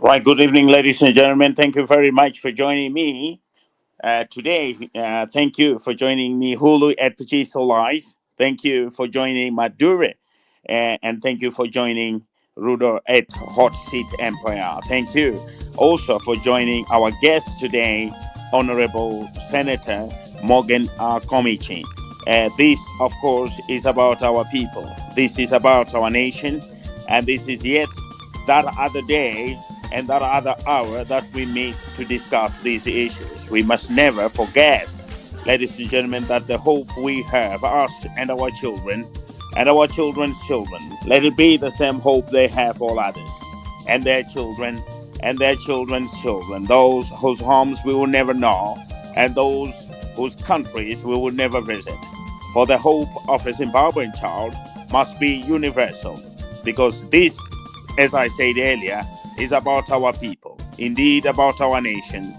Right, good evening, ladies and gentlemen. Thank you very much for joining me today. Thank you for joining me, Hulu at Pachiso Live. Thank you for joining Madure. And thank you for joining Rudo at Hot Seat Empire. Thank you also for joining our guest today, Honorable Senator Morgan Komichi. This, of course, is about our people. This is about our nation. And this is yet that other day and that other hour that we meet to discuss these issues. We must never forget, ladies and gentlemen, that the hope we have, us and our children's children, let it be the same hope they have all others, and their children, and their children's children, those whose homes we will never know, and those whose countries we will never visit. For the hope of a Zimbabwean child must be universal, because this, as I said earlier, is about our people, indeed about our nation.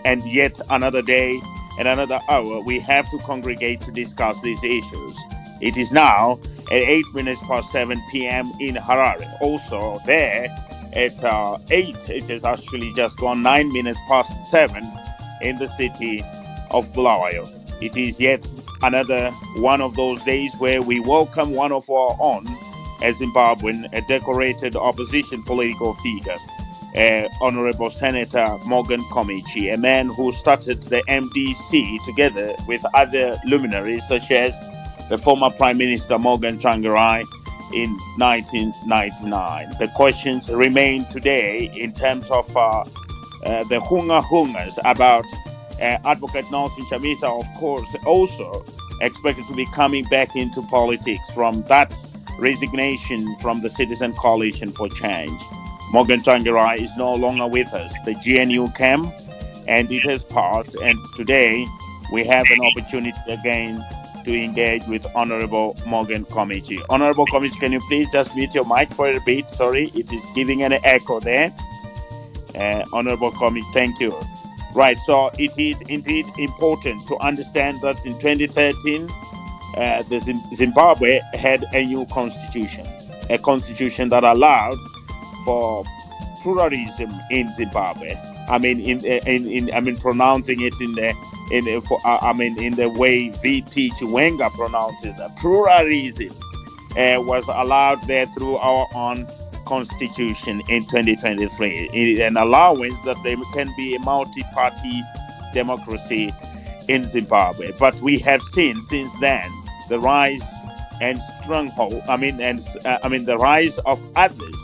And yet another day and another hour, we have to congregate to discuss these issues. It is now at 8 minutes past 7 p.m. in Harare. Also, there at 8, it has actually just gone 9 minutes past 7 in the city of Bulawayo. It is yet another one of those days where we welcome one of our own, a Zimbabwean, a decorated opposition political figure, Honorable Senator Morgan Komichi, a man who started the MDC together with other luminaries such as the former Prime Minister Morgan Tsvangirai in 1999. The questions remain today in terms of the hungas about Advocate Nelson Chamisa, of course, also expected to be coming back into politics from that resignation from the Citizen Coalition for Change. Morgan Tsvangirai is no longer with us, the GNU camp, and it has passed. And today we have an opportunity again to engage with Honorable Morgan Komichi. Honorable Komichi, can you please just mute your mic for a bit? Sorry, it is giving an echo there. Honorable Komichi, thank you. Right, so it is indeed important to understand that in 2013, Zimbabwe had a new constitution, a constitution that allowed for pluralism in Zimbabwe. I mean, pronouncing it in the way VP Chiwenga pronounces it. Pluralism was allowed there through our own constitution in 2023, an allowance that there can be a multi-party democracy in Zimbabwe. But we have seen since then the rise and stronghold. The rise of others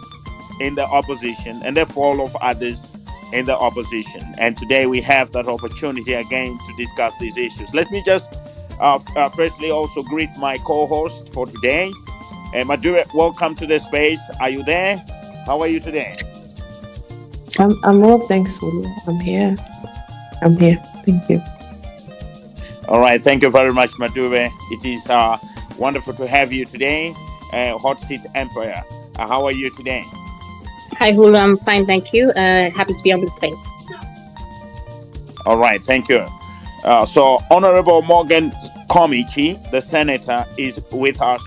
in the opposition and the fall of others in the opposition. And today we have that opportunity again to discuss these issues. Let me just firstly also greet my co-host for today. Madura, welcome to the space. Are you there? How are you today? I'm well, thanks, Ulu. I'm here. Thank you. All right, thank you very much, Madure. It is wonderful to have you today. Hot Seat Empire. How are you today? Hi, Hulu. I'm fine, thank you. Happy to be on the space. All right, thank you. So, Honorable Morgan Komichi, the senator, is with us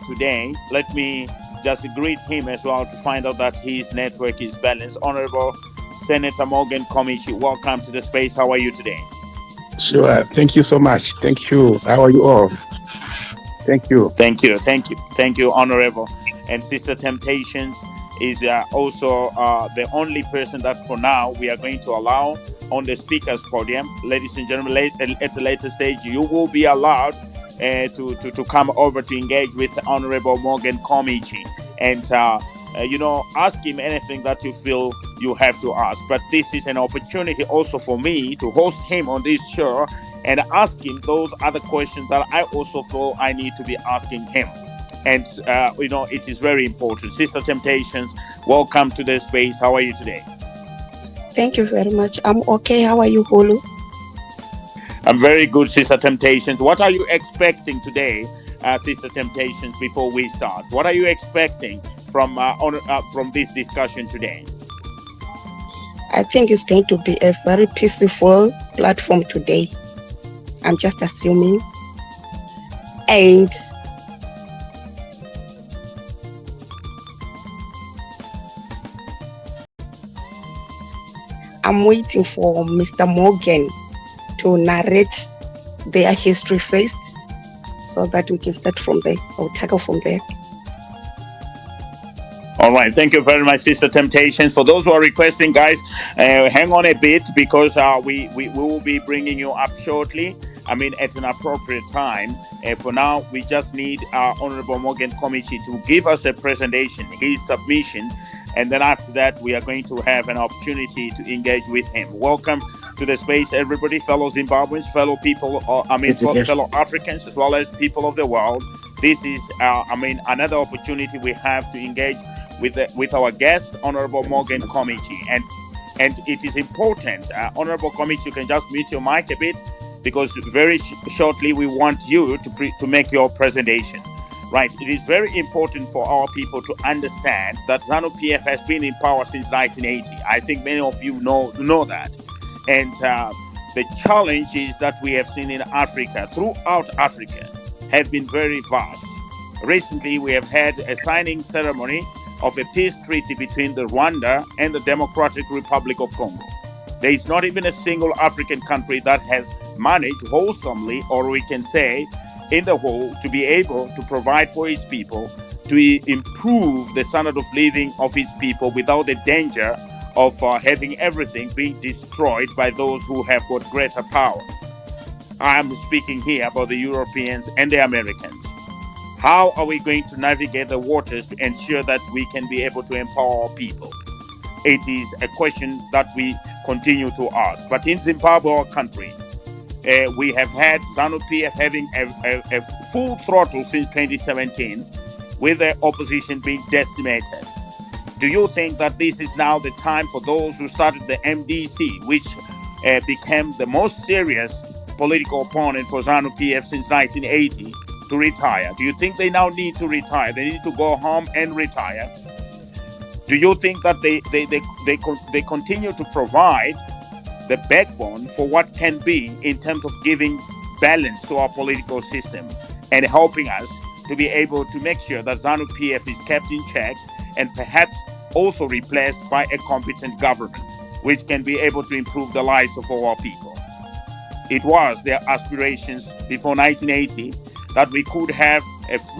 today. Let me just greet him as well to find out that his network is balanced. Honorable Senator Morgan Komichi, welcome to the space. How are you today? Sure. Thank you so much. Thank you. How are you all? Thank you. Thank you, Honorable. And Sister Temptations is also the only person that for now we are going to allow on the speaker's podium. Ladies and gentlemen, at a later stage, you will be allowed to come over to engage with Honorable Morgan Komichi and ask him anything that you feel you have to ask. But this is an opportunity also for me to host him on this show and ask him those other questions that I also feel I need to be asking him. And it is very important. Sister Temptations, welcome to the space. How are you today? Thank you very much. I'm okay. How are you, Hulu? I'm very good, Sister Temptations. What are you expecting today, Sister Temptations, before we start? What are you expecting from this discussion today? I think it's going to be a very peaceful platform today. I'm just assuming. And I'm waiting for Mr. Morgan to narrate their history first so that we can start from there or tackle from there. All right, thank you very much, Sister Temptation. For those who are requesting, guys, hang on a bit because we will be bringing you up shortly. I mean, at an appropriate time. For now, we just need Honorable Morgan Komichi to give us a presentation, his submission, and then after that, we are going to have an opportunity to engage with him. Welcome to the space, everybody, fellow Zimbabweans, fellow people, fellow Africans, as well as people of the world. This is, another opportunity we have to engage with our guest, Honorable Morgan Komichi, and it is important, Honorable Komichi, you can just mute your mic a bit because very shortly we want you to make your presentation. Right, it is very important for our people to understand that ZANU PF has been in power since 1980. I think many of you know that, and the challenges that we have seen in Africa, throughout Africa, have been very vast. Recently, we have had a signing ceremony of a peace treaty between the Rwanda and the Democratic Republic of Congo. There is not even a single African country that has managed wholesomely, or we can say in the whole, to be able to provide for its people, to improve the standard of living of its people without the danger of having everything being destroyed by those who have got greater power. I'm speaking here about the Europeans and the Americans. How are we going to navigate the waters to ensure that we can be able to empower our people? It is a question that we continue to ask. But in Zimbabwe, our country, we have had ZANU PF having a full throttle since 2017, with the opposition being decimated. Do you think that this is now the time for those who started the MDC, which became the most serious political opponent for ZANU PF since 1980, to retire? Do you think they now need to retire? They need to go home and retire? Do you think that they continue to provide the backbone for what can be in terms of giving balance to our political system and helping us to be able to make sure that ZANU PF is kept in check and perhaps also replaced by a competent government which can be able to improve the lives of all our people? It was their aspirations before 1980 that we could have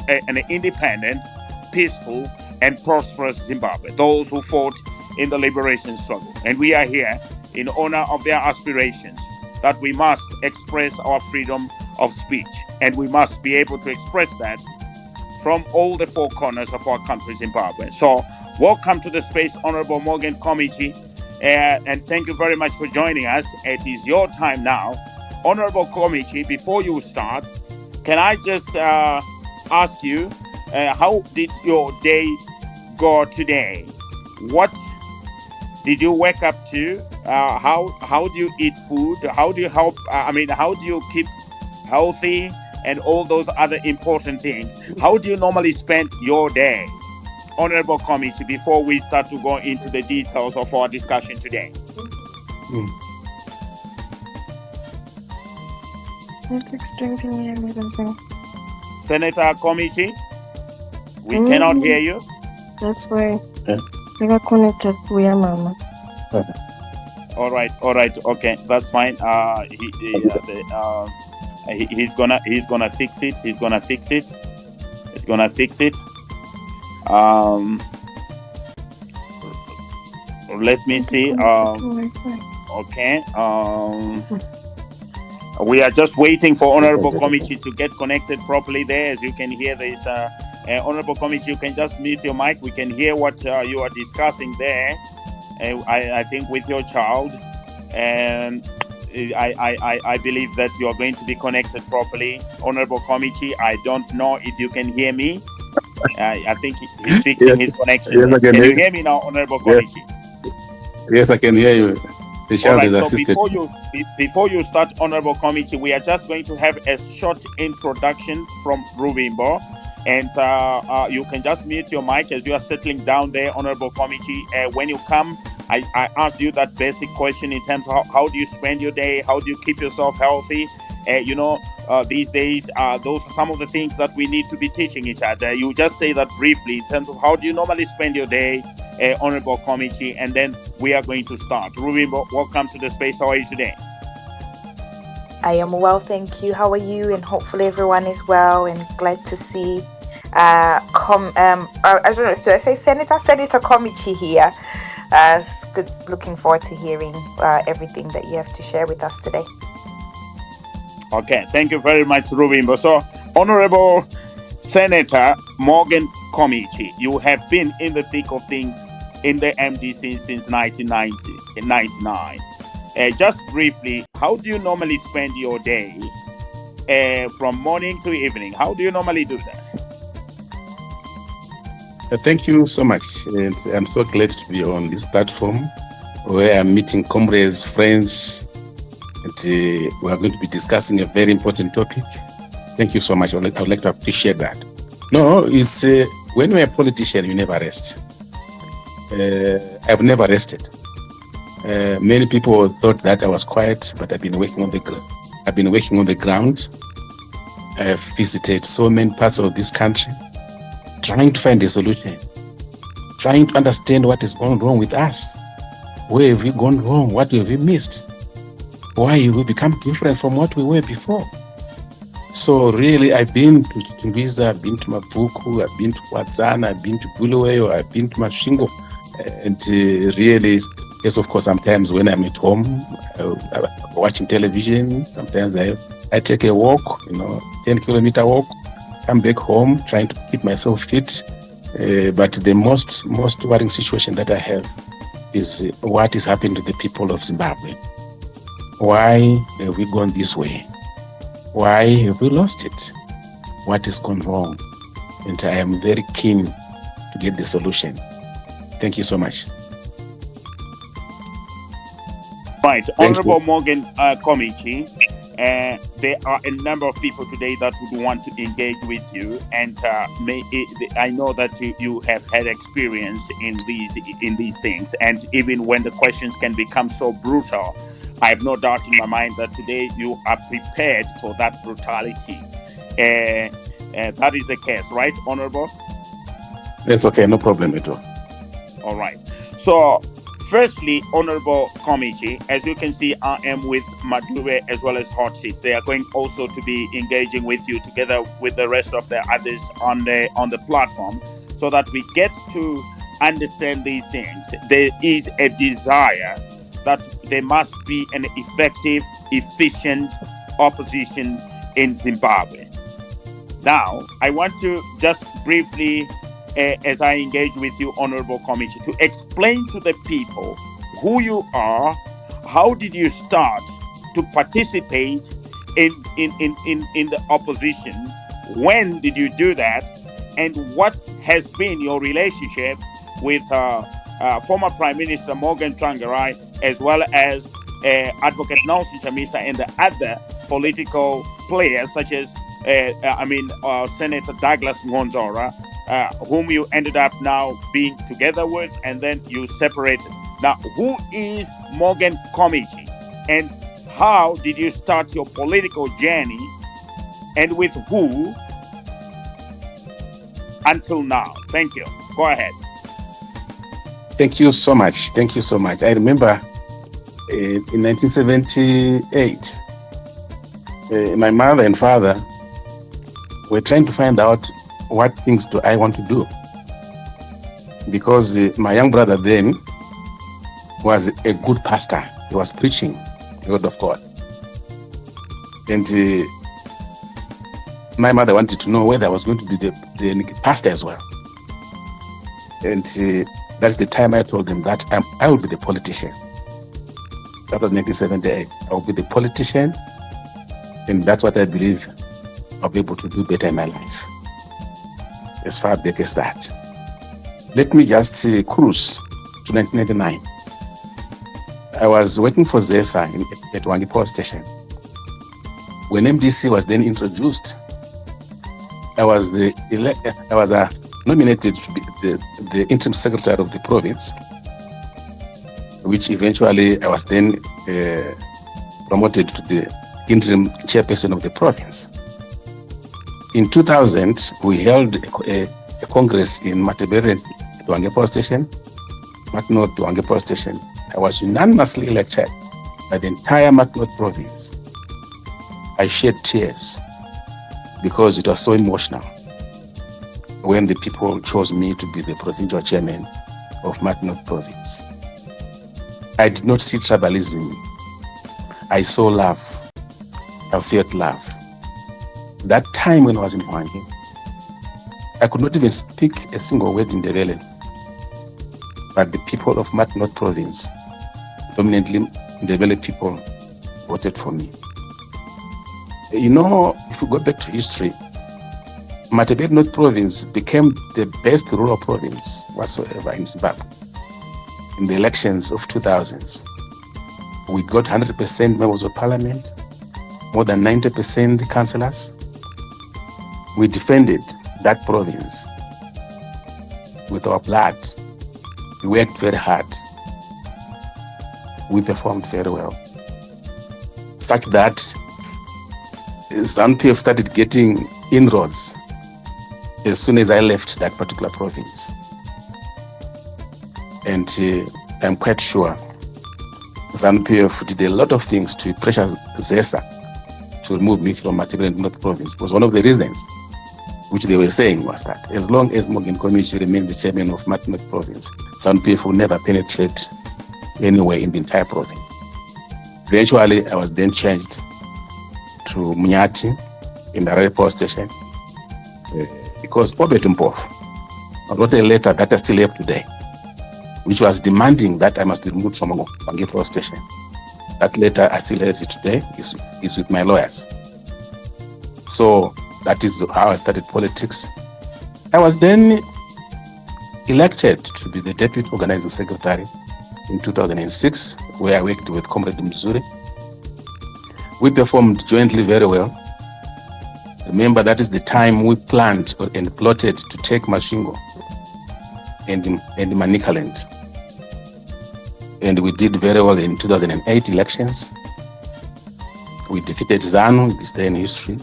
an independent, peaceful, and prosperous Zimbabwe, those who fought in the liberation struggle. And we are here in honor of their aspirations, that we must express our freedom of speech. And we must be able to express that from all the four corners of our country, Zimbabwe. So welcome to the space, Honorable Morgan Komichi, and thank you very much for joining us. It is your time now. Honorable Komichi, before you start, can I just ask you, how did your day go today? What did you wake up to? How do you eat food? How do you help? How do you keep healthy and all those other important things? How do you normally spend your day, Honorable Komichi, before we start to go into the details of our discussion today? Senator Komichi, we cannot hear you. That's why I got connected to your mama. All right, okay, that's fine. He's gonna fix it. He's gonna fix it. Let me see. Okay. We are just waiting for Honorable Komichi to get connected properly there. As you can hear, this Honorable Komichi, you can just mute your mic. We can hear what you are discussing there. I think with your child, and I believe that you are going to be connected properly. Honorable Komichi, I don't know if you can hear me. I think he's fixing his connection. Yes, can you hear me now, Honorable Komichi? Yes, I can hear you. The child is so assisted. before you start, Honorable Komichi, we are just going to have a short introduction from Rubimbo. And you can just mute your mic as you are settling down there, Honorable Komichi. When you come, I asked you that basic question in terms of how do you spend your day? How do you keep yourself healthy? These days, those are some of the things that we need to be teaching each other. You just say that briefly in terms of how do you normally spend your day? Honorable Committee, and then we are going to start. Ruben, welcome to the space. How are you today? I am well, thank you. How are you? And hopefully everyone is well and glad to see I don't know, so I say Senator Committee here. It's good, looking forward to hearing everything that you have to share with us today. Okay, thank you very much, Ruben. So, Honorable Senator Morgan Committee, you have been in the thick of things in the MDC since 1999. Just briefly, how do you normally spend your day from morning to evening? How do you normally do that? Thank you so much. And I'm so glad to be on this platform where I'm meeting comrades, friends, and we are going to be discussing a very important topic. Thank you so much. I would like to appreciate that. No, it's when you're a politician, you never rest. I've never rested. Many people thought that I was quiet, but I've been working on the ground. I have visited so many parts of this country, trying to find a solution, trying to understand what is going wrong with us. Where have we gone wrong? What have we missed? Why have we become different from what we were before? So really, I've been to Tungiza, I've been to Mapuku, I've been to Wadzana, I've been to Bulawayo, I've been to Mashingo. And really, yes, of course, sometimes when I'm at home, watching television, sometimes I take a walk, 10-kilometer walk, come back home, trying to keep myself fit. But the most worrying situation that I have is what is happening to the people of Zimbabwe. Why have we gone this way? Why have we lost it? What has gone wrong? And I am very keen to get the solution. Thank you so much. Right, Honorable Morgan Committee, there are a number of people today that would want to engage with you, and I know that you have had experience in these things, and even when the questions can become so brutal, I have no doubt in my mind that today you are prepared for that brutality. That is the case, right, Honorable? That's okay, no problem at all. All right. So, firstly, Honorable Committee, as you can see, I am with Madure as well as Hot Seats. They are going also to be engaging with you together with the rest of the others on the platform, so that we get to understand these things. There is a desire that there must be an effective, efficient opposition in Zimbabwe. Now, I want to just briefly, as I engage with you, Honorable Committee, to explain to the people who you are, how did you start to participate in the opposition, when did you do that, and what has been your relationship with former Prime Minister Morgan Tsvangirai, as well as Advocate Nelson Chamisa and the other political players such as Senator Douglas Ngonzora, whom you ended up now being together with, and then you separated. Now, who is Morgan Committee, and how did you start your political journey, and with who until now? Thank you. Go ahead. Thank you so much. Thank you so much. I remember in 1978, my mother and father were trying to find out what things do I want to do, because my young brother then was a good pastor. He was preaching the word of God, and my mother wanted to know whether I was going to be the pastor as well. And that's the time I told them that I will be the politician. That was 1978. I will be the politician, and that's what I believe I'll be able to do better in my life. As far back as that. Let me just cruise to 1999. I was working for ZESA at Wangi Power Station. When MDC was then introduced, I was nominated to be the interim secretary of the province, which eventually I was then promoted to the interim chairperson of the province. In 2000, we held a congress in Matebere at Wangi Power Station, Matnorth to Wangepo Station, I was unanimously elected by the entire Matnorth province. I shed tears because it was so emotional when the people chose me to be the provincial chairman of Matnorth province. I did not see tribalism. I saw love. I felt love. That time when I was in Hwange, I could not even speak a single word in Ndebele. But the people of Matnorth province, dominantly Ndebele people, voted for me. You know, if we go back to history, Matnorth province became the best rural province whatsoever in Zimbabwe. In the elections of 2000s, we got 100% members of parliament, more than 90% councillors. We defended that province with our blood. We worked very hard. We performed very well, such that ZANU-PF started getting inroads as soon as I left that particular province. And I'm quite sure ZANU-PF did a lot of things to pressure ZESA to remove me from Matnorth province. Because one of the reasons which they were saying was that as long as Morgan Komichi remains the chairman of Matnorth province, ZANU-PF will never penetrate anywhere in the entire province. Eventually, I was then changed to Munyati in the Harare station because Obet Mpof wrote a letter that I still have today, which was demanding that I must be removed from Wangepo station. That letter, I still have it today, is with my lawyers. So that is how I started politics. I was then elected to be the deputy organizing secretary in 2006, where I worked with Comrade Mzuri. We performed jointly very well. Remember, that is the time we planned and plotted to take Mashingo and Manicaland. And we did very well in 2008 elections. We defeated ZANU, this day in history.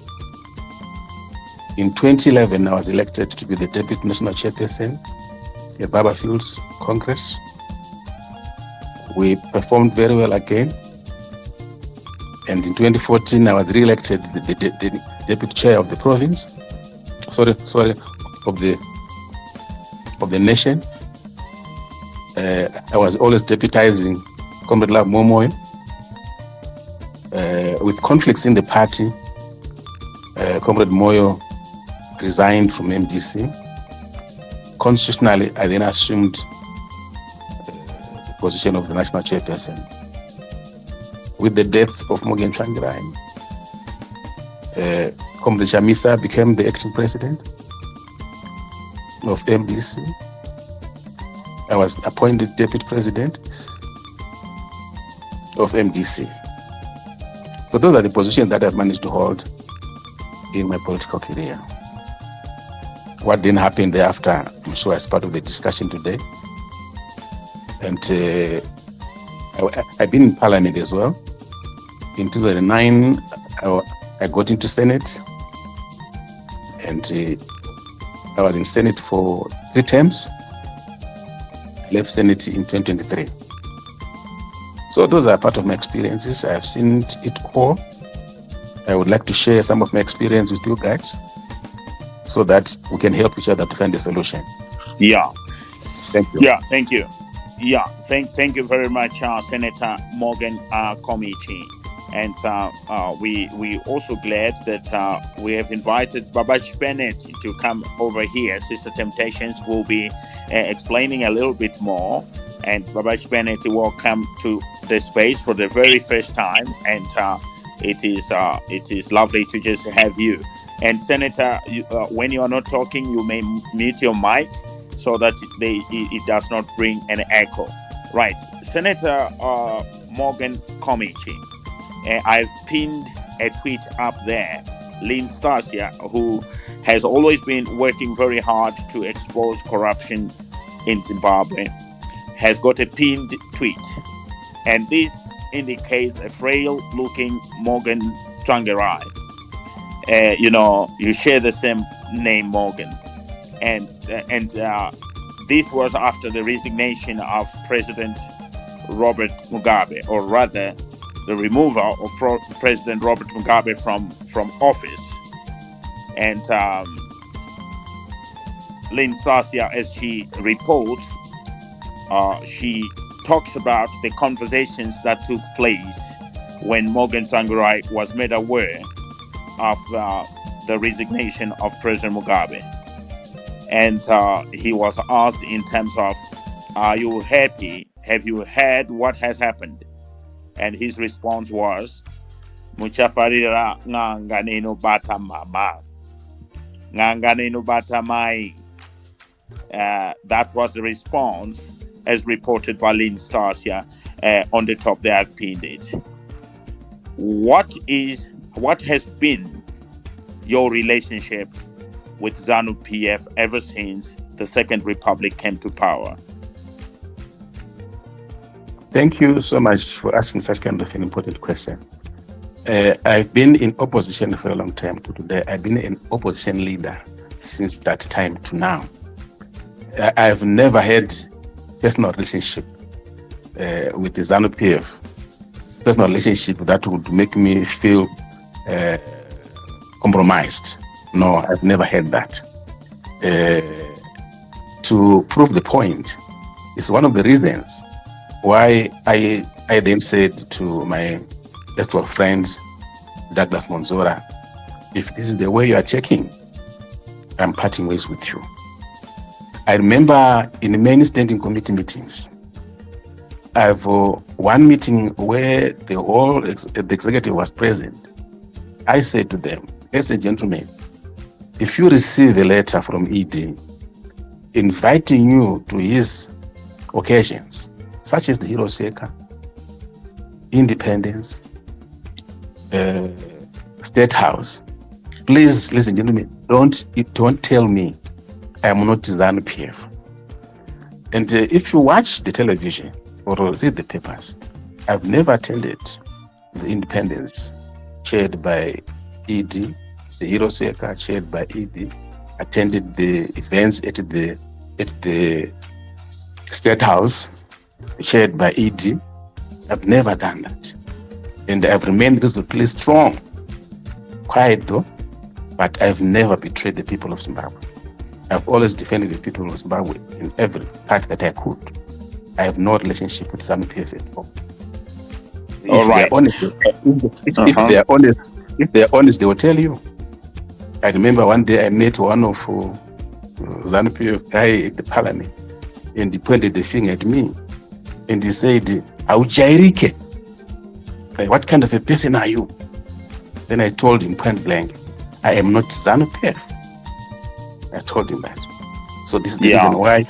In 2011, I was elected to be the deputy national chairperson at Baba Fields Congress. We performed very well again. And in 2014, I was re-elected the deputy chair of the province, of the nation. I was always deputizing Comrade Love Momoy. With conflicts in the party, Comrade Moyo resigned from MDC. Constitutionally, I then assumed the position of the national chairperson. With the death of Morgan Tsvangirai, Comrade Shamisa became the acting president of MDC. I was appointed deputy president of MDC. So those are the positions that I've managed to hold in my political career. What then happened thereafter, I'm sure as part of the discussion today. And I've been in parliament as well. In 2009, I got into Senate, and I was in Senate for 3 terms. I left Senate in 2023. So those are part of my experiences. I have seen it all. I would like to share some of my experience with you guys so that we can help each other to find a solution. Yeah. Thank you. Yeah, thank you. Yeah, thank you very much, Senator Morgan Komichi. And we also glad that we have invited Babaji Bennett to come over here. Sister Temptations will be explaining a little bit more. And Babaji Bennett will come to the space for the very first time. And it is lovely to just have you. And Senator, when you are not talking, you may mute your mic so that it does not bring an echo. Right. Senator Morgan Komichi. I've pinned a tweet up there. Lynn Stasia, who has always been working very hard to expose corruption in Zimbabwe, has got a pinned tweet. And this indicates a frail-looking Morgan Tsvangirai. You share the same name, Morgan. And This was after the resignation of President Robert Mugabe, or rather, the removal of President Robert Mugabe from office. And Lynn Sasia, as she reports, she talks about the conversations that took place when Morgan Tsvangirai was made aware of the resignation of President Mugabe. And he was asked in terms of, are you happy? Have you heard what has happened? And his response was, Muchafarira nganga neno bata mama. Nganga neno bata mai. That was the response as reported by Lynn Stasia on the top there. I've pinned it. What has been your relationship with ZANU PF ever since the Second Republic came to power? Thank you so much for asking such kind of an important question. I've been in opposition for a long time to today. I've been an opposition leader since that time to now. I've never had personal relationship with the ZANU PF, personal relationship that would make me feel compromised. No, I've never had that. To prove the point, it's one of the reasons why I then said to my best of friends, Douglas Monzora, if this is the way you are checking, I'm parting ways with you. I remember in many standing committee meetings, I have one meeting where the executive was present. I said to them, ladies and gentlemen, if you receive a letter from ED inviting you to his occasions, such as the Hiroseka, Independence, State House, please, ladies and gentlemen, don't tell me I am not ZANU PF. And if you watch the television or read the papers, I've never attended the Independence chaired by ED, the Hiroseka chaired by ED, attended the events at the State House chaired by ED. I've never done that. And I've remained resolutely strong, quiet though, but I've never betrayed the people of Zimbabwe. I've always defended the people of Zimbabwe in every part that I could. I have no relationship with ZANU PF at all. If they are honest, they will tell you. I remember one day I met one of ZANU PF guy at the parliament, and he pointed the finger at me, and he said, "Aujairike, what kind of a person are you?" Then I told him point blank, I am not ZANU PF. I told him that. So this is the reason why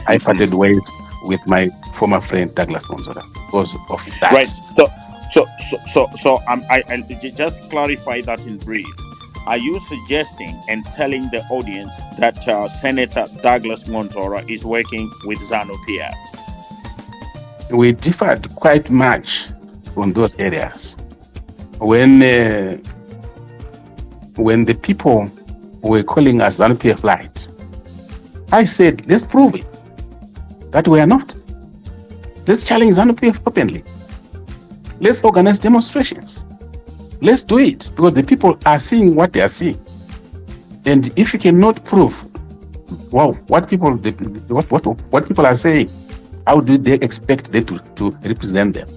I parted ways with my former friend Douglas Monzora, because of that. Right. So I just clarify that in brief. Are you suggesting and telling the audience that Senator Douglas Monzora is working with ZANU PF? We differed quite much on those areas. When the people were calling us ZANU PF light, I said, let's prove it that we are not. Let's challenge ZANU PF openly. Let's organize demonstrations. Let's do it, because the people are seeing what they are seeing. And if you cannot prove, wow, what people are saying, how do they expect them to represent them?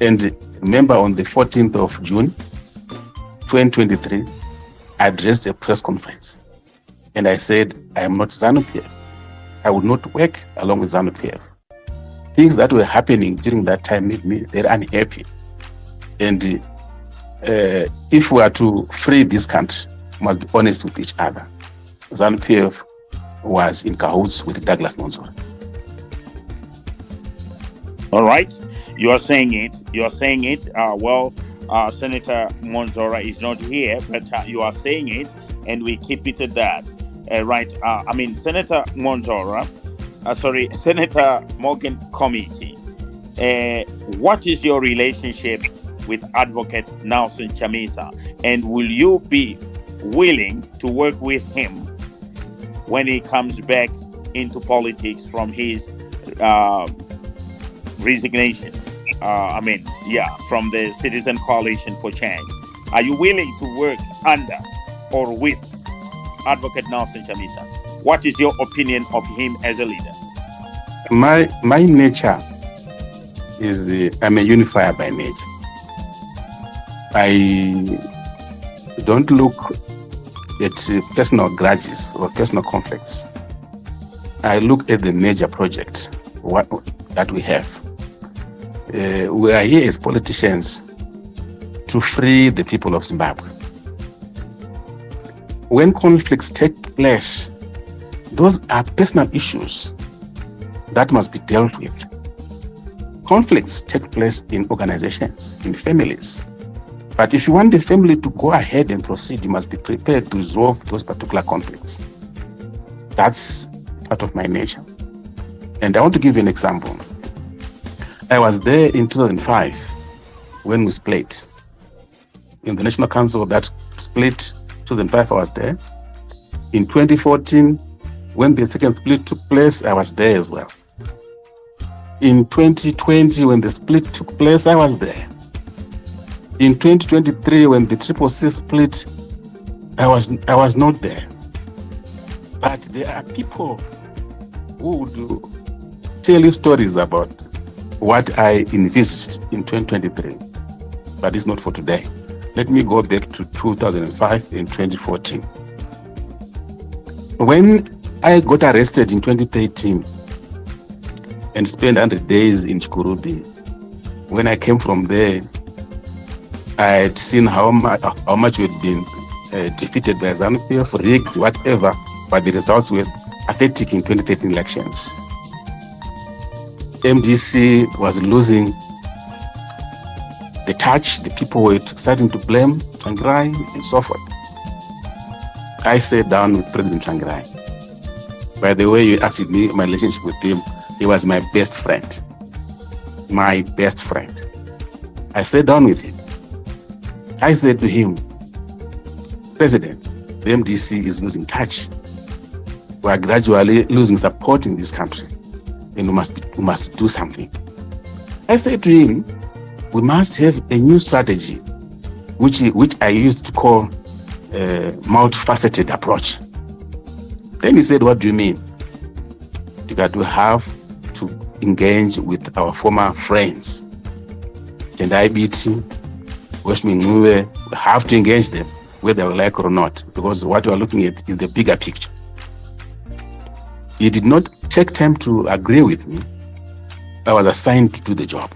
And remember, on the 14th of June, 2023, I addressed a press conference. And I said, I am not ZANU PF. I would not work along with ZANU PF. Things that were happening during that time made me very unhappy. And if we are to free this country, we must be honest with each other. ZANU PF was in cahoots with Douglas Monzora. All right. You are saying it. Senator Monzora is not here, but you are saying it, and we keep it at that. Right. Senator Monzora, Senator Morgan Committee. What is your relationship with Advocate Nelson Chamisa, and will you be willing to work with him when he comes back into politics from his resignation. From the Citizen Coalition for Change. Are you willing to work under or with Advocate Nelson Chamisa? What is your opinion of him as a leader? My nature is I'm a unifier by nature. I don't look at personal grudges or personal conflicts. I look at the major project that we have. We are here as politicians to free the people of Zimbabwe. When conflicts take place, those are personal issues that must be dealt with. Conflicts take place in organizations, in families. But if you want the family to go ahead and proceed, you must be prepared to resolve those particular conflicts. That's part of my nature. And I want to give you an example. I was there in 2005 when we split. In the National Council that split, 2005 I was there. In 2014, when the second split took place, I was there as well. In 2020, when the split took place, I was there. In 2023, when the CCC split, I was not there. But there are people who would tell you stories about what I envisaged in 2023, but it's not for today. Let me go back to 2005 and 2014. When I got arrested in 2013 and spent 100 days in Chikurubi, when I came from there, I had seen how much we had been defeated by ZANU-PF, rigged, whatever, but the results were pathetic in 2013 elections. MDC was losing the touch, the people were starting to blame Tsvangirai and so forth. I sat down with President Tsvangirai. By the way, you asked me my relationship with him, he was my best friend. My best friend. I sat down with him. I said to him, President, the MDC is losing touch. We are gradually losing support in this country. And we must do something. I said to him, we must have a new strategy, which I used to call a multifaceted approach. Then he said, what do you mean? That we have to engage with our former friends. Tendai Biti, Westminster, we have to engage them, whether we like or not, because what we are looking at is the bigger picture. He did not take time to agree with me. I was assigned to do the job.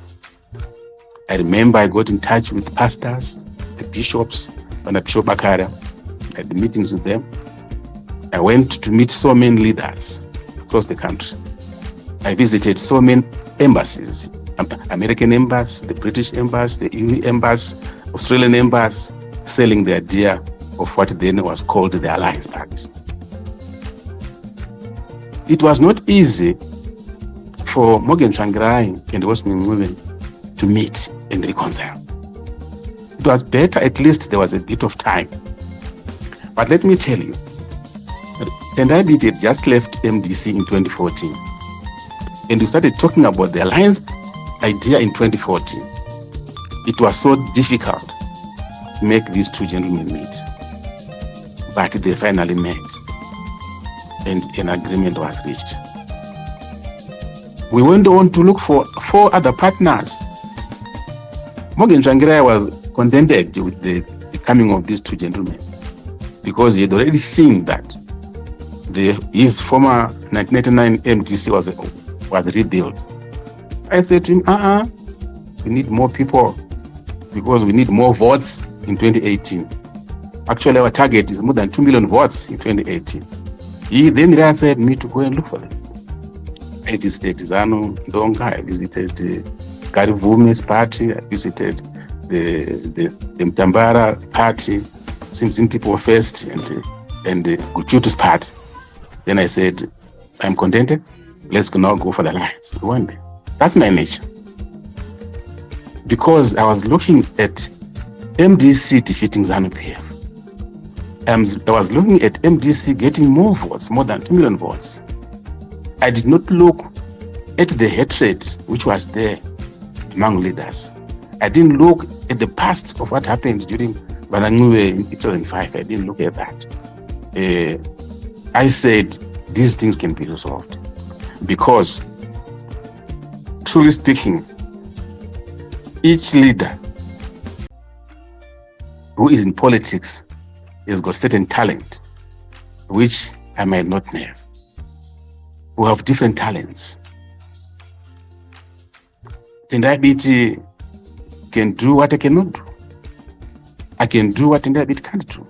I remember I got in touch with pastors, the bishops, and Bishop Makara. I had meetings with them. I went to meet so many leaders across the country. I visited so many embassies, American embassy, the British embassy, the EU embassy, Australian embassy, selling the idea of what then was called the Alliance Party. It was not easy for Morgan Tsvangirai and Westminster to meet and reconcile. It was better, at least there was a bit of time. But let me tell you, Tendai Biti had just left MDC in 2014. And we started talking about the alliance idea in 2014. It was so difficult to make these two gentlemen meet. But they finally met. And an agreement was reached. We went on to look for 4 other partners. Morgan Tsvangirai was contented with the coming of these two gentlemen because he had already seen that his former 1999 MDC was rebuilt. I said to him, we need more people because we need more votes in 2018. Actually, our target is more than 2 million votes in 2018. He then asked me to go and look for them. I visited ZANU Ndonga, I visited Karivumi's party, I visited the Mtambara party, Simpson People First, and Guchutu's party. Then I said, I'm contented, let's now go for the alliance. One day. That's my nature. Because I was looking at MDC defeating ZANU-PF. I was looking at MDC getting more votes, more than 2 million votes. I did not look at the hatred which was there among leaders. I didn't look at the past of what happened during Banangue in 2005. I didn't look at that. I said these things can be resolved because, truly speaking, each leader who is in politics has got certain talent which I might not have. We have different talents. Tendabiti can do what I cannot do. I can do what Tendabiti can't do.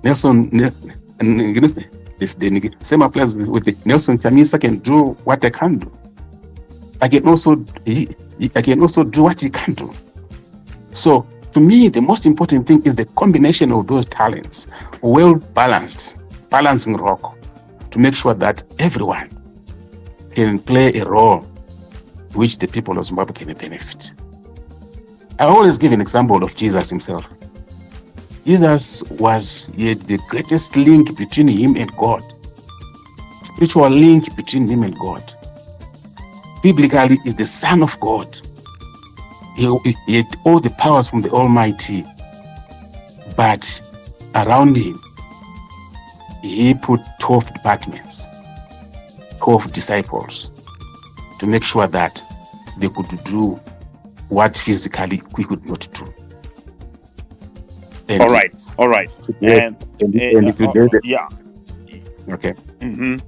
Nelson, the same applies with the Nelson Chamisa can do what I can't do. I can also do what he can't do. So to me, the most important thing is the combination of those talents, well balanced, balancing rock, to make sure that everyone can play a role which the people of Zimbabwe can benefit. I always give an example of Jesus himself. Jesus he had the greatest link between him and God, spiritual link between him and God. Biblically, is the Son of God. He had all the powers from the Almighty, but around him, he put 12 departments, 12 disciples, to make sure that they could do what physically we could not do. And all right. Yeah. Yeah. Okay. Mm-hmm.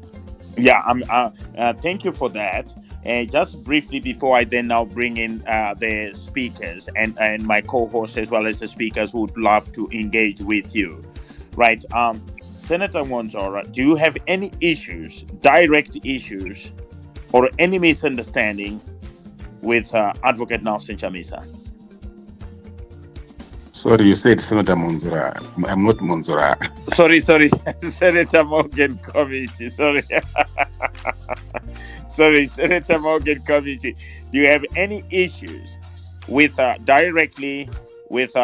Yeah. Thank you for that. And just briefly before I then now bring in the speakers and my co-hosts as well as the speakers who would love to engage with you, right? Senator Mwonzora, do you have any issues, direct issues, or any misunderstandings with Advocate Nelson Chamisa? Sorry, you said Senator Mwonzora. I'm not Mwonzora. Sorry, Senator Morgan Komichi. Sorry, Senator Morgan Komichi. Do you have any issues with directly with?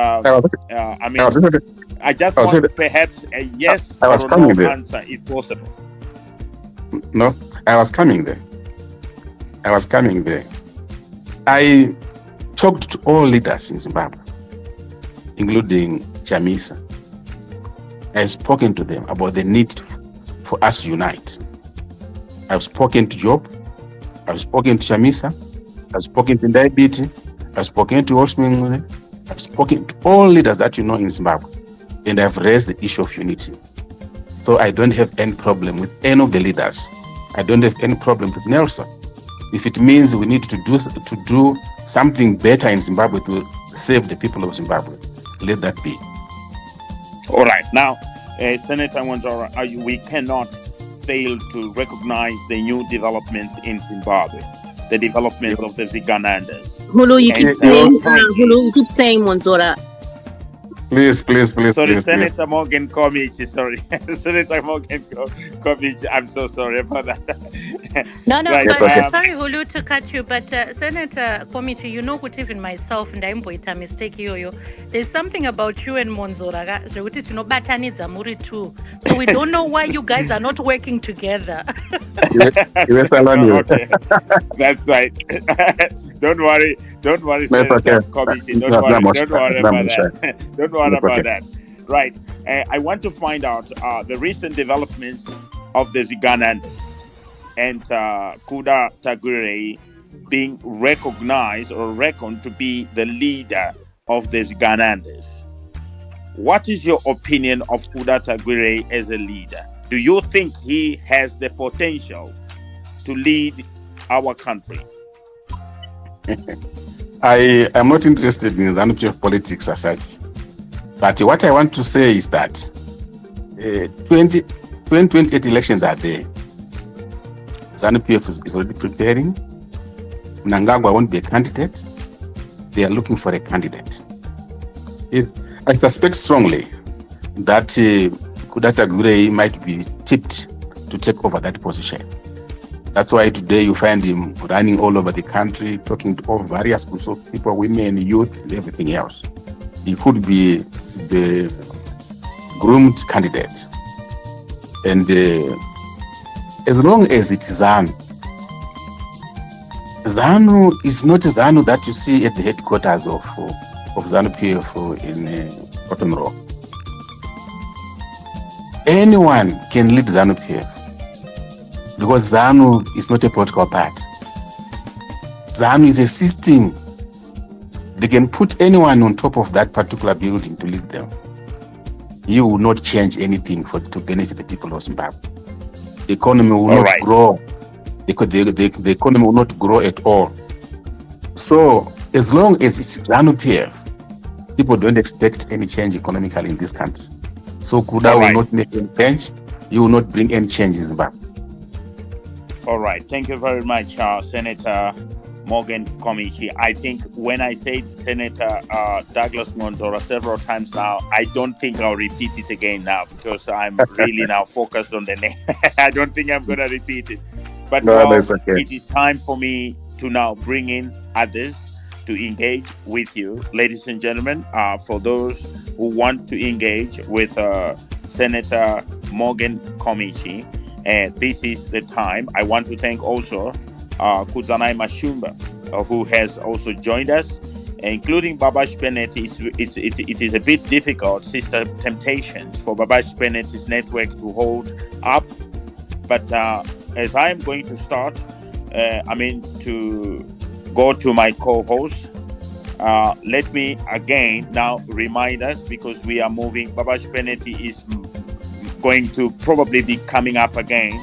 I just want perhaps a yes or no answer if possible. No, I was coming there. I talked to all leaders in Zimbabwe, including Chamisa. I've spoken to them about the need for us to unite. I've spoken to Job, I've spoken to Chamisa, I've spoken to Diabetes, I've spoken to Osming, I've spoken to all leaders that you know in Zimbabwe, and I've raised the issue of unity. So I don't have any problem with any of the leaders. I don't have any problem with Nelson. If it means we need to do something better in Zimbabwe to save the people of Zimbabwe, let that be. All right. Now, Senator Mwonzora, we cannot fail to recognize the new developments in Zimbabwe, the developments of the Ziganandas. Hulu, you keep saying Mwonzora. Please. Sorry, Senator Morgan Komichi. Sorry, Senator Morgan Komichi. I'm so sorry about that. No, Right, but sorry, Hulu, to cut you, but Senator Komichi, you know what, even myself, and I'm going to mistake you. There's something about you and Mwonzora, too. So we don't know why you guys are not working together. Okay, that's right. Don't worry, Senator Komichi. Don't worry about that. Don't worry about that. Right. I want to find out the recent developments of the Ziganandas and Kuda Tagure being recognized or reckoned to be the leader of the Ziganandas. What is your opinion of Kuda Tagure as a leader? Do you think he has the potential to lead our country? I am not interested in ZANU politics as such. But what I want to say is that 2028 elections are there. ZANU-PF is already preparing. Mnangagwa won't be a candidate. They are looking for a candidate. I suspect strongly that Kuda Tagure might be tipped to take over that position. That's why today you find him running all over the country, talking to all various groups of people, women, youth, and everything else. He could be the groomed candidate. And as long as it is ZANU. ZANU is not a ZANU that you see at the headquarters of ZANU PF in Cotton Rock. Anyone can lead ZANU PF because ZANU is not a political party. ZANU is a system. They can put anyone on top of that particular building to lead them. You will not change anything to benefit the people of Zimbabwe. The economy will not grow. The economy will not grow at all. So as long as it's ZANU PF, people don't expect any change economically in this country. So Kuda will not make any change. You will not bring any change in Zimbabwe. All right. Thank you very much, Senator Morgan Komichi. I think when I said Senator Douglas Monzora several times now, I don't think I'll repeat it again now because I'm really now focused on the name. I don't think I'm going to repeat it. But that's okay. It is time for me to now bring in others to engage with you, ladies and gentlemen. For those who want to engage with Senator Morgan Komichi, this is the time. I want to thank also Kudzanai Mashumba, who has also joined us, including Babash Bennett. It is a bit difficult, Sister Temptations, for Babash Bennett's network to hold up. But as I am going to start, to go to my co-host, let me again now remind us, because we are moving. Babash Bennett is going to probably be coming up again.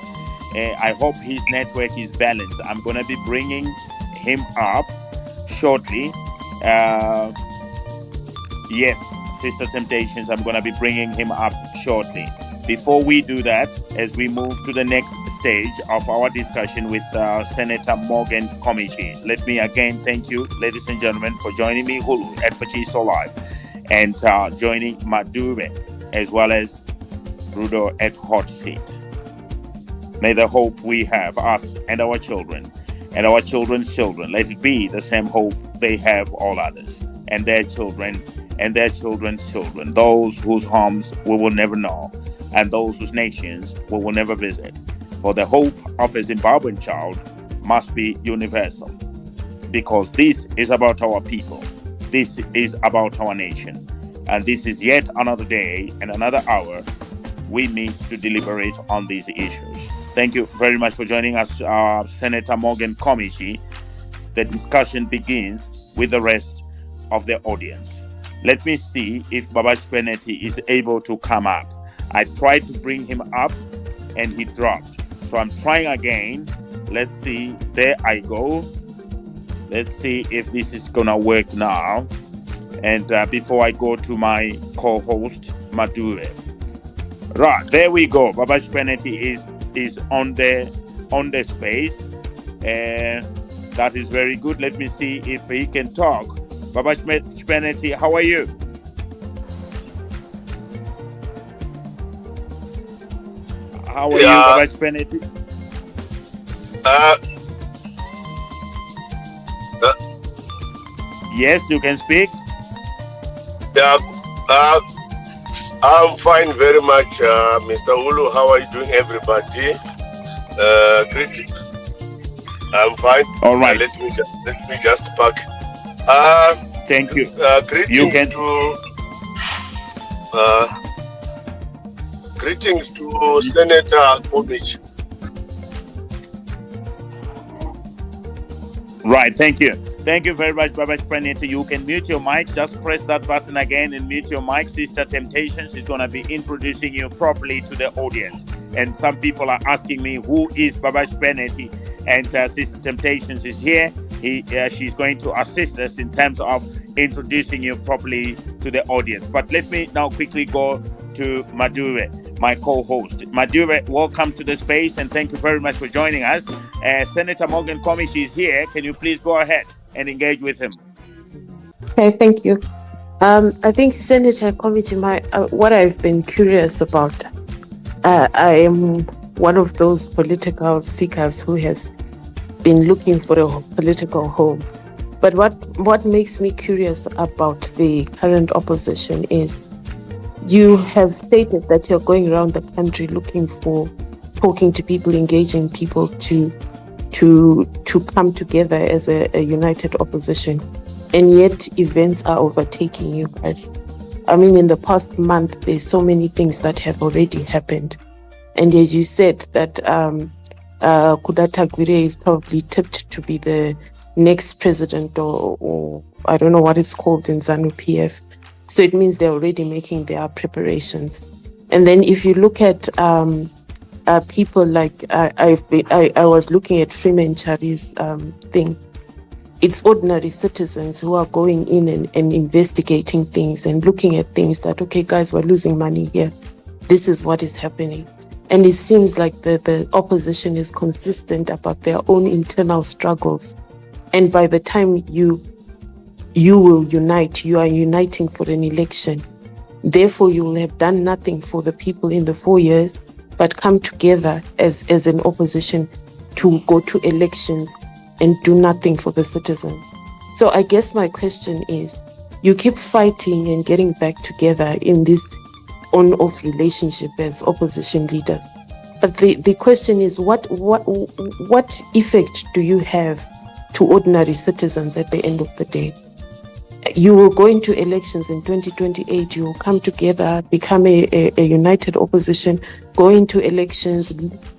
I hope his network is balanced. I'm going to be bringing him up shortly. Yes, Sister Temptations, I'm going to be bringing him up shortly. Before we do that, as we move to the next stage of our discussion with Senator Morgan Komichi, let me again thank you, ladies and gentlemen, for joining me, Hulu at Pachiso Live, and joining Madure, as well as Rudo at Hot Seat. May the hope we have, us and our children, and our children's children, let it be the same hope they have all others, and their children, and their children's children, those whose homes we will never know, and those whose nations we will never visit. For the hope of a Zimbabwean child must be universal, because this is about our people, this is about our nation, and this is yet another day and another hour we meet to deliberate on these issues. Thank you very much for joining us, Senator Morgan Komichi. The discussion begins with the rest of the audience. Let me see if Babash Bennett is able to come up. I tried to bring him up and he dropped. So I'm trying again. Let's see. There I go. Let's see if this is going to work now. And before I go to my co-host, Madure. Right, there we go. Babash Bennett is on the space. That is very good. Let me see if he can talk. Babash Bennett, how are you? How are you, Babash Bennett? Yes, you can speak. Yeah, I'm fine very much, Mr. Ulu. How are you doing, everybody? Greetings. I'm fine. All right. Let me just park. Thank you. Greetings greetings to Senator Komichi. Right. Thank you. Thank you very much, Babash Bennett. You can mute your mic. Just press that button again and mute your mic. Sister Temptations is going to be introducing you properly to the audience. And some people are asking me, who is Babash Bennett? And Sister Temptations is here. She's going to assist us in terms of introducing you properly to the audience. But let me now quickly go to Madure, my co-host. Madure, welcome to the space and thank you very much for joining us. Senator Morgan Komichi is here. Can you please go ahead and engage with him? Okay, thank you. I think Senator Komichi, what I've been curious about, I am one of those political seekers who has been looking for a political home. But what makes me curious about the current opposition is you have stated that you're going around the country looking for talking to people, engaging people to come together as a united opposition. And yet events are overtaking you guys. I mean, in the past month, there's so many things that have already happened. And as you said, that Kudata Gwire is probably tipped to be the next president, or I don't know what it's called in ZANU PF. So it means they're already making their preparations. And then if you look at people like, I was looking at Freeman Chari's thing. It's ordinary citizens who are going in and investigating things and looking at things that, okay, guys, we're losing money here. This is what is happening. And it seems like the opposition is consistent about their own internal struggles. And by the time you will unite, you are uniting for an election. Therefore, you will have done nothing for the people in the 4 years, but come together as an opposition to go to elections and do nothing for the citizens. So I guess my question is, you keep fighting and getting back together in this on-off relationship as opposition leaders. But the question is, what effect do you have to ordinary citizens at the end of the day? You will go into elections in 2028, you will come together, become a united opposition, go into elections,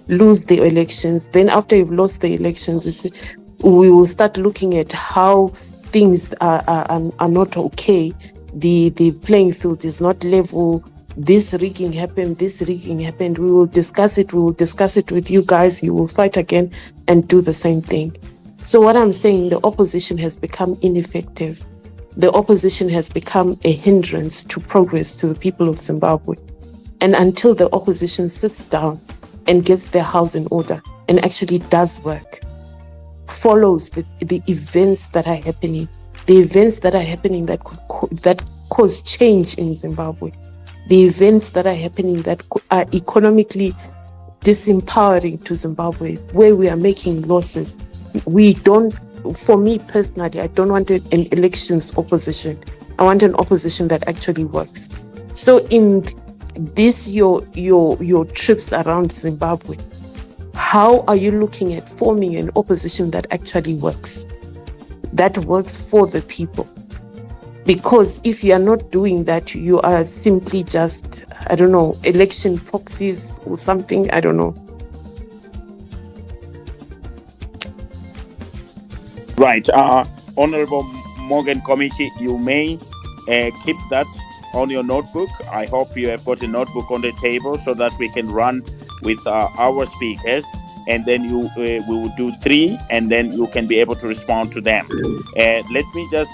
lose the elections. Then after you've lost the elections, we will start looking at how things are not okay. The playing field is not level. This rigging happened. We will discuss it. We will discuss it with you guys. You will fight again and do the same thing. So what I'm saying, the opposition has become ineffective. The opposition has become a hindrance to progress to the people of Zimbabwe. And until the opposition sits down and gets their house in order and actually does work, follows the events that are happening, that cause change in Zimbabwe, the events that are happening that are economically disempowering to Zimbabwe, where we are making losses. For me personally, I don't want an elections opposition. I want an opposition that actually works. So in this, your trips around Zimbabwe, how are you looking at forming an opposition that actually works? That works for the people. Because if you are not doing that, you are simply just, I don't know, election proxies or something, I don't know. Right. Honorable Morgan Committee, you may keep that on your notebook. I hope you have got a notebook on the table so that we can run with our speakers, and then we will do 3, and then you can be able to respond to them. Let me just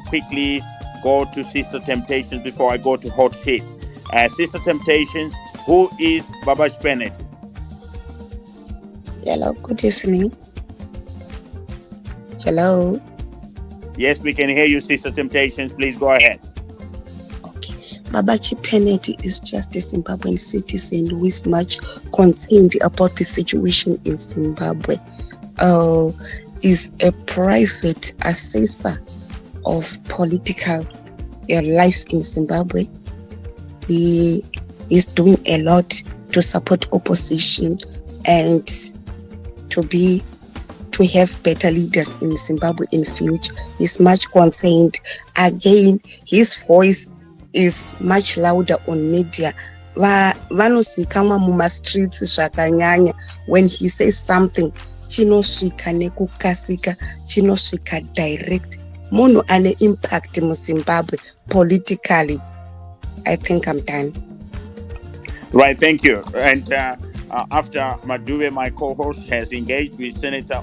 quickly go to Sister Temptations before I go to Hot Seat. Sister Temptations, who is Babash Bennett? Hello, good evening. Hello. Yes, we can hear you, Sister Temptations. Please go ahead. Okay. Babachi Bennett is just a Zimbabwean citizen who is much concerned about the situation in Zimbabwe. Is a private assessor of political life in Zimbabwe. He is doing a lot to support opposition and to have better leaders in Zimbabwe in future. He's much concerned. Again, his voice is much louder on media. Vanosikamwa muma streets zvakanyanya. When he says something, chinosvika nekukasika, chinosvika direct. Munhu ane impact in Zimbabwe politically. I think I'm done. Right, thank you. And after Maduwe, my co-host, has engaged with Senator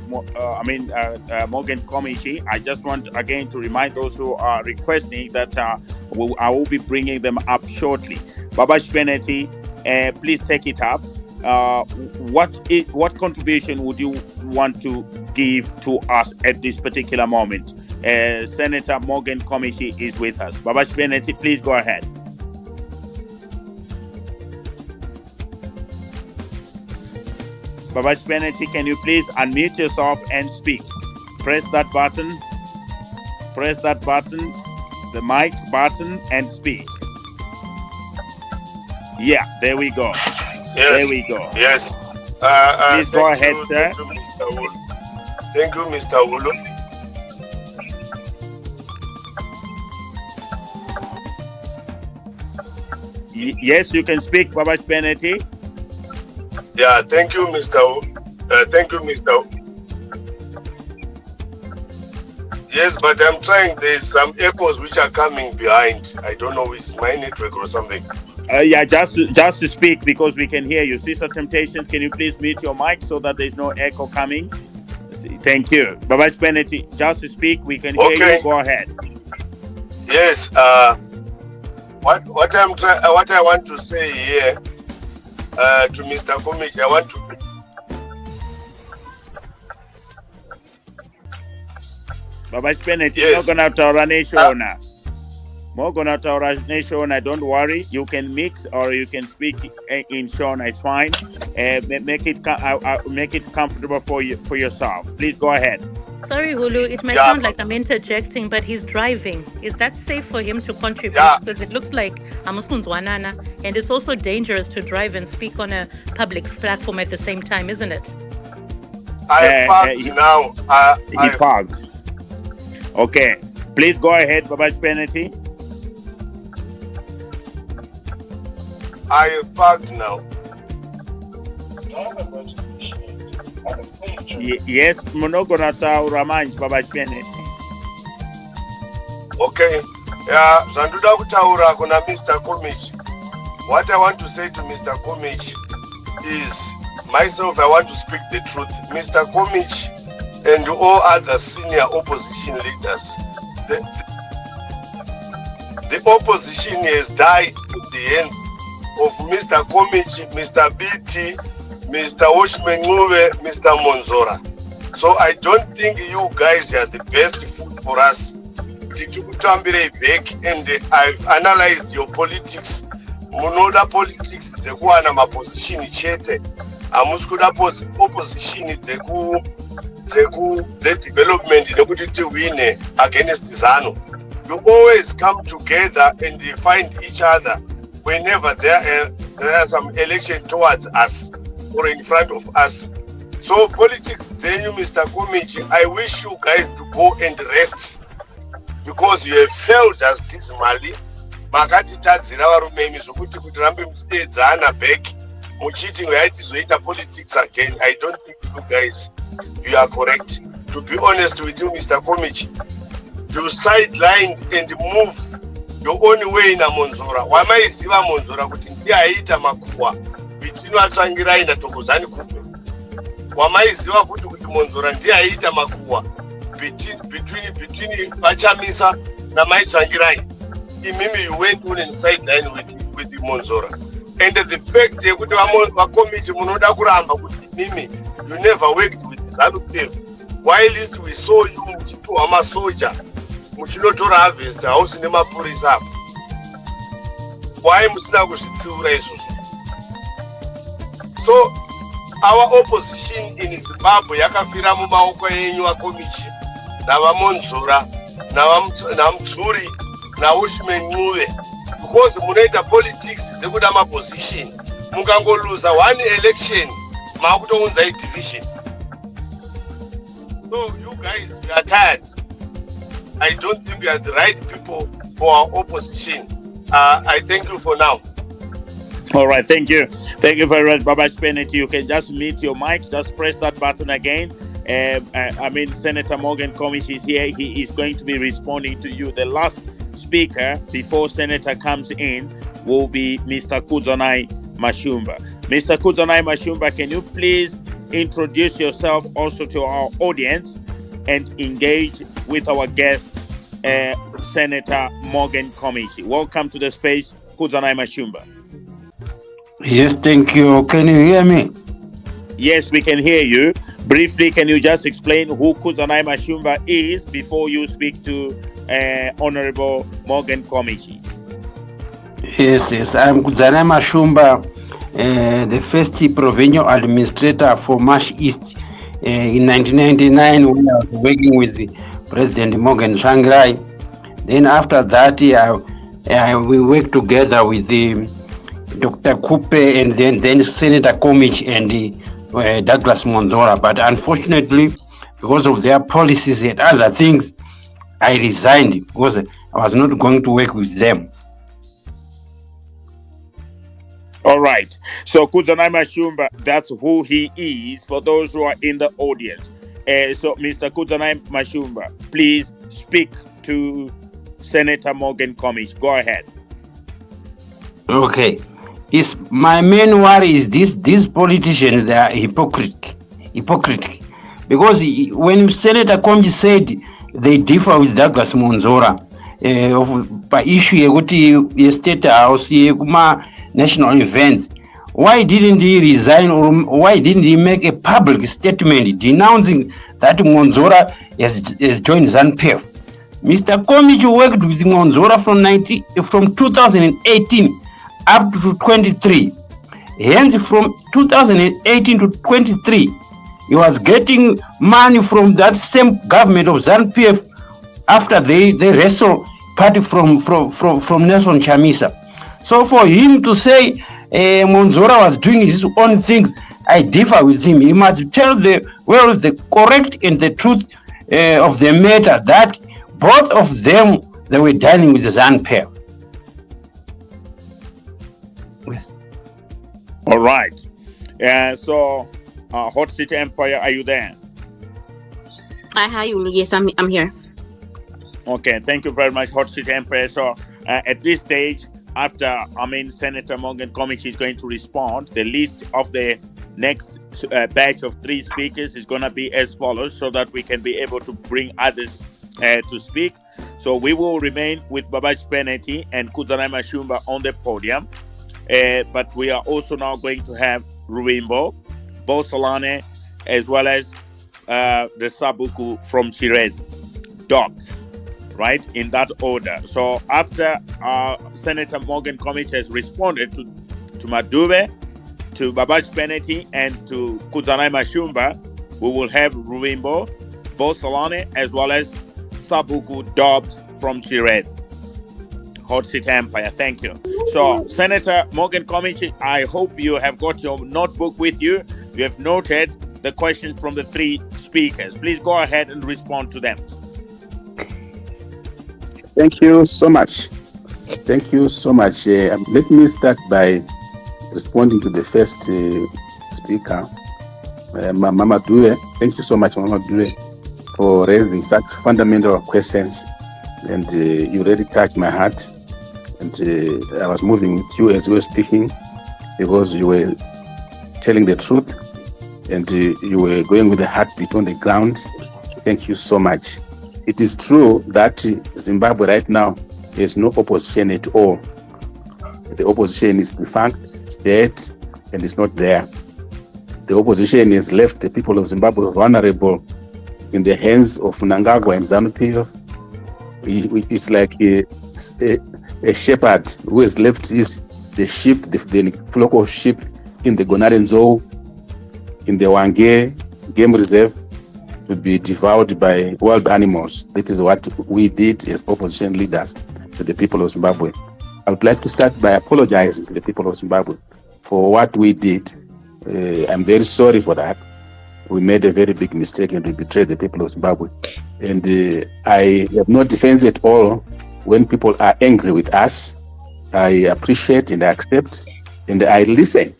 Morgan Committee, I just want again to remind those who are requesting that I will be bringing them up shortly. Babash Bennett, please take it up. What contribution would you want to give to us at this particular moment? Senator Morgan Committee is with us. Babash Bennett, please go ahead. Babash Bennett, can you please unmute yourself and speak? Press that button, the mic button, and speak. Yeah, there we go. Yes. There we go. Yes. Please go ahead, sir. Thank you, Mr. Ulu. Thank you, Mr. Ulu. Yes, you can speak, Babash Penalty. Yeah, thank you, Mr. Thank you, Mr. Yes, but I'm trying. There's some echoes which are coming behind. I don't know if it's my network or something. Yeah, just to speak because we can hear you. Sister Temptations, can you please mute your mic so that there's no echo coming? Thank you. Babash Penalty, just to speak, we can hear you. Go ahead. Yes. What I want to say here to Mr. Komich, I want to. Babash Penalty, Yes. don't worry. You can mix or you can speak in Shona. It's fine. Make it comfortable for yourself. Please go ahead. Sorry, Hulu, it might sound like I'm interjecting, but he's driving. Is that safe for him to contribute? Because it looks like Amuskunzwanana, and it's also dangerous to drive and speak on a public platform at the same time, isn't it? I parked now. He parked. Okay. Please go ahead, Babash Penalty. I parked now. Yes, Monogonata Ramanj, Babash Penalty. Okay. Zanduda kutaura kuna Mr. Komich. What I want to say to Mr. Komich is, myself, I want to speak the truth. Mr. Komich and all other senior opposition leaders, the opposition has died in the hands of Mr. Komich, Mr. BT, Mr. Oshmenguve, Mr. Monzora. So I don't think you guys are the best food for us. And I've analyzed your politics. Munoda politics dzekuwana maposition chete. Amusikuda opposition development nekuti tiwine against ZANU. You always come together and you find each other whenever there are some election towards us or in front of us. So politics, then you, Mr. Komich, I wish you guys to go and rest because you have failed us dismally. Makati tadzira varume imi zvokuti kuti rambe muchiteedzana back muchiti tizoita politics again. I don't think you guys, you are correct. To be honest with you, Mr. Komich, you sidelined and move your own way in a Monzora. Wamaiziva Monzora kuti ndiye aita makuwa vitinoatsvangirai natokozani kupe. Wamaiziva futi kuti Monzora ndiye aita makuwa between Pachamisa na Maitsvangirai. Imimi, you went on and sideline with the Monzora. And the fact kuti vakomiti munoda kuramba kuti mimi, you never worked with ZANU PF. While least we saw you muchipiwa masoja muchinotora harvest house nemapurisa apo. Why musina kuzvitsiura izvozvo? So our opposition in Zimbabwe yakafira mumaoko enyu vakomichi navamonzora namutsuri naUshmenguve, because munoita politics dzekuda maposition. Mukangoluza one election makutounza division. So you guys, you are tired. I don't think we are the right people for our opposition. I thank you for now. All right, thank you. Thank you very much, Babash Penalty. You can just mute your mic, just press that button again. Senator Morgan Komish is here. He is going to be responding to you. The last speaker before Senator comes in will be Mr. Kudzanai Mashumba. Mr. Kudzanai Mashumba, can you please introduce yourself also to our audience and engage with our guest, Senator Morgan Komish? Welcome to the space, Kudzanai Mashumba. Yes, thank you. Can you hear me? Yes, we can hear you. Briefly, can you just explain who Kudzanai Mashumba is before you speak to Honorable Morgan Komichi? Yes, I'm Kudzanai Mashumba, the first provincial administrator for Marsh East. In 1999, when I was working with the President Morgan Tsvangirai. Then after that, we worked together with the Dr. Kupe and then Senator Komich and Douglas Monzora, but unfortunately, because of their policies and other things, I resigned because I was not going to work with them. All right. So Kudzanai Mashumba, that's who he is for those who are in the audience. So Mr. Kudzanai Mashumba, please speak to Senator Morgan Komish. Go ahead. Okay. My main worry is these politicians, they are hypocrite. Because when Senator Komish said they differ with Douglas Monzora by issue yekuti State House kuma national events, why didn't he resign, or why didn't he make a public statement denouncing that Monzora has joined ZANU-PF? Mr. Komish worked with Monzora from 2018 up to 23. Hence, from 2018 to 23, he was getting money from that same government of ZANU-PF after they wrestled party from Nelson Chamisa. So for him to say Monzora was doing his own things, I differ with him. He must tell the world the correct and the truth of the matter, that both of them, they were dining with the ZANU-PF. Yes. All right. So, Hot City Empire, are you there? Hi, yes, I'm here. Okay, thank you very much, Hot City Empire. So, at this stage, after Senator Morgan Komish is going to respond, the list of the next batch of 3 speakers is going to be as follows, so that we can be able to bring others to speak. So we will remain with Babaji Peneti and Kudzanai Mashumba on the podium, but we are also now going to have Ruimbo, Bosolane, as well as the Sabuku from Chirez, dogs, right, in that order. So after Senator Morgan Komish has responded to Madube, to Babaji Peneti, and to Kudzanai Mashumba, we will have Ruimbo, Bosolane, as well as Sabuku Dobbs from Chirez. Hot City Empire, thank you. So, Senator Morgan Komish, I hope you have got your notebook with you. You have noted the questions from the 3 speakers. Please go ahead and respond to them. Thank you so much. Let me start by responding to the first speaker, Mama Due. Thank you so much, Mama Due, for raising such fundamental questions. And you really touched my heart. And I was moving with you as you were speaking, because you were telling the truth and you were going with the heartbeat on the ground. Thank you so much. It is true that Zimbabwe right now has no opposition at all. The opposition is defunct, it's dead, and it's not there. The opposition has left the people of Zimbabwe vulnerable in the hands of Mnangagwa and ZANU-PF. It's like a shepherd who has left the sheep, the flock of sheep in the Gonaren Zoo, in the Wange Game Reserve, to be devoured by wild animals. That is what we did as opposition leaders to the people of Zimbabwe. I would like to start by apologizing to the people of Zimbabwe for what we did. I'm very sorry for that. We made a very big mistake and we betrayed the people of Zimbabwe. And I have no defense at all when people are angry with us. I appreciate and I accept and I listen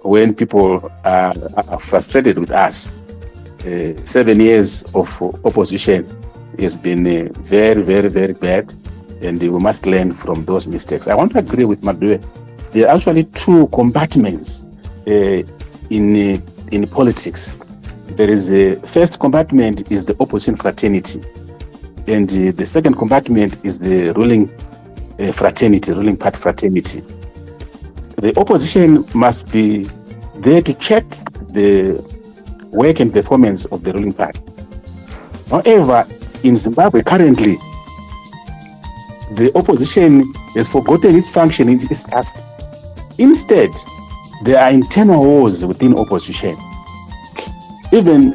when people are frustrated with us. 7 years of opposition has been very, very, very bad, and we must learn from those mistakes. I want to agree with Madue. There are actually 2 compartments in politics. There is a first compartment is the opposition fraternity, and the second compartment is the ruling fraternity, ruling party fraternity. The opposition must be there to check the work and performance of the ruling party. However, in Zimbabwe currently, the opposition has forgotten its function, its task. Instead, there are internal wars within opposition. Even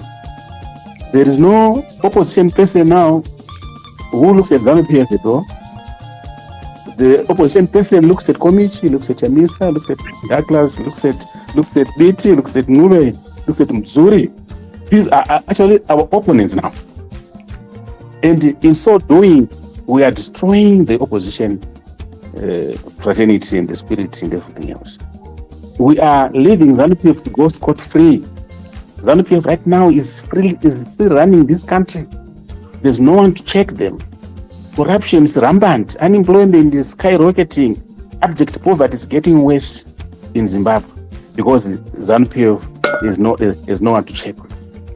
there is no opposition person now who looks at ZANU-PF at all. The opposition person looks at Komichi, looks at Chamisa, looks at Douglas, looks at BT, looks at Ngube, who said, Mzuri, these are actually our opponents now. And in so doing, we are destroying the opposition fraternity and the spirit and everything else. We are leaving ZANU-PF to go scot-free. ZANU-PF right now is free running this country. There's no one to check them. Corruption is rampant. Unemployment is skyrocketing. Abject poverty is getting worse in Zimbabwe because ZANU-PF is no one to check.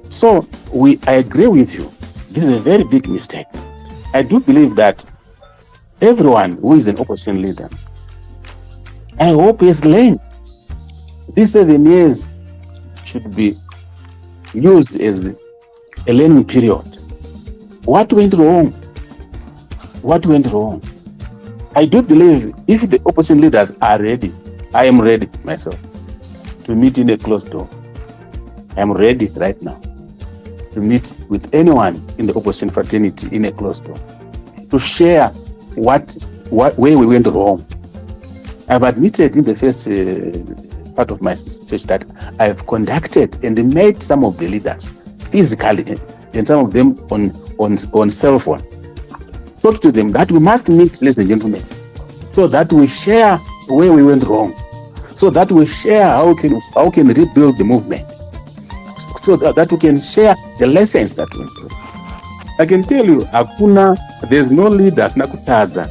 So I agree with you. This is a very big mistake. I do believe that everyone who is an opposition leader, I hope has learned. These 7 years should be used as a learning period. What went wrong? What went wrong? I do believe if the opposition leaders are ready, I am ready myself to meet in a closed door. I am ready right now to meet with anyone in the opposition fraternity in a closed door to share where we went wrong. I've admitted in the first part of my speech that I've conducted and met some of the leaders physically and some of them on cell phone. Talk to them that we must meet, ladies and gentlemen, so that we share where we went wrong, so that we share how can rebuild the movement, so that we can share the lessons that went wrong. I can tell you, there's no leaders nakutaza.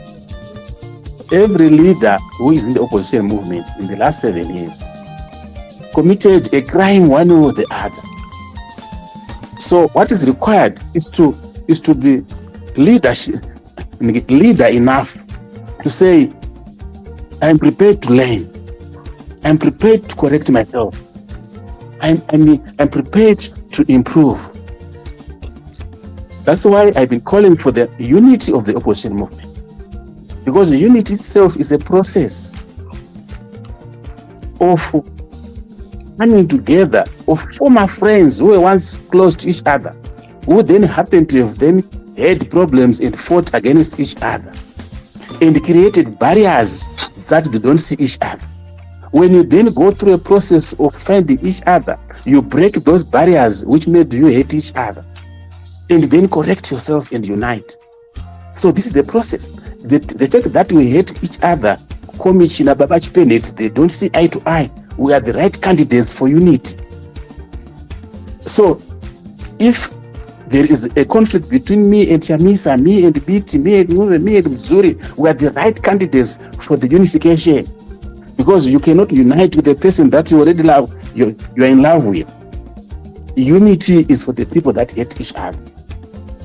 Every leader who is in the opposition movement in the last 7 years committed a crime one way or the other. So what is required is to be leader enough to say, I'm prepared to learn. I'm prepared to correct myself. I'm prepared to improve. That's why I've been calling for the unity of the opposition movement. Because the unity itself is a process of coming together of former friends who were once close to each other, who then happened to have then had problems and fought against each other and created barriers that they don't see each other. When you then go through a process of finding each other, you break those barriers which made you hate each other and then correct yourself and unite. So this is the process. The fact that we hate each other, they don't see eye to eye. We are the right candidates for unity. So if there is a conflict between me and Chamisa, me and Biti, me and Mzuri, we are the right candidates for the unification. Because you cannot unite with a person that you already love, you are in love with. Unity is for the people that hate each other.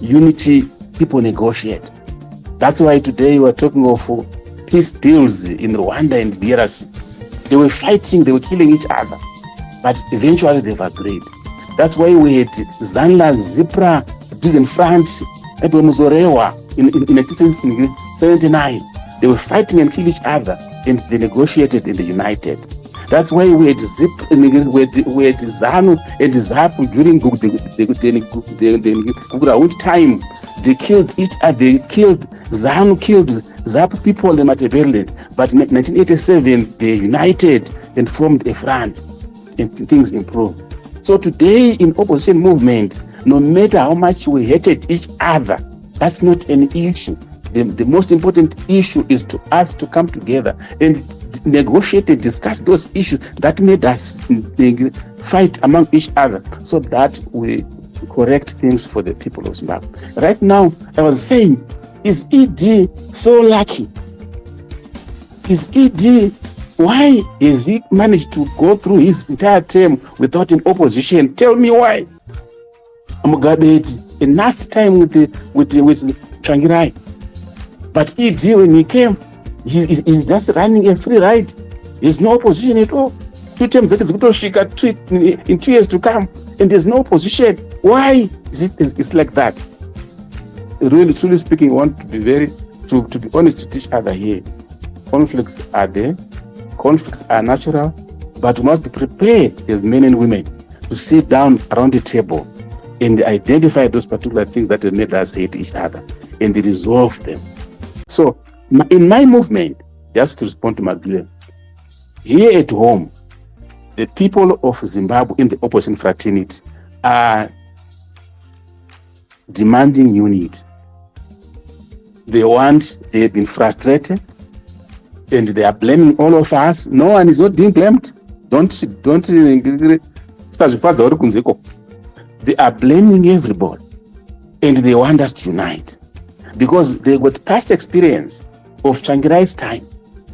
Unity, people negotiate. That's why today we are talking of peace deals in Rwanda and DRC. They were fighting, they were killing each other, but eventually they've agreed. That's why we had Zanla, Zipra, in France, in 1979. They were fighting and killing each other, and they negotiated and they united. That's why we had ZANU and ZAPU during the ground time. They killed each other. They killed ZANU, killed ZAPU people in Matabeleland. But in 1987, they united and formed a front, and things improved. So today in opposition movement, no matter how much we hated each other, that's not an issue. The most important issue is to us to come together and negotiate and discuss those issues that made us fight among each other, so that we correct things for the people of Zimbabwe. Right now, I was saying, is ED so lucky? Is ED, why is he managed to go through his entire term without an opposition? Tell me why. Mugabe had a nasty time with Changirai. But ED, when he came, he's just running a free ride. There's no opposition at all. 2 terms in 2 years to come, and there's no opposition. Why is it's like that? Really, truly speaking, I want to be to be honest with each other here. Conflicts are there. Conflicts are natural, but we must be prepared as men and women to sit down around the table and identify those particular things that have made us hate each other and resolve them. So in my movement, just to respond to Magdalene, here at home, the people of Zimbabwe in the opposition fraternity are demanding unity. They've been frustrated, and they are blaming all of us. No one is not being blamed. Don't. They are blaming everybody, and they want us to unite because they got past experience of Tsvangirai's time.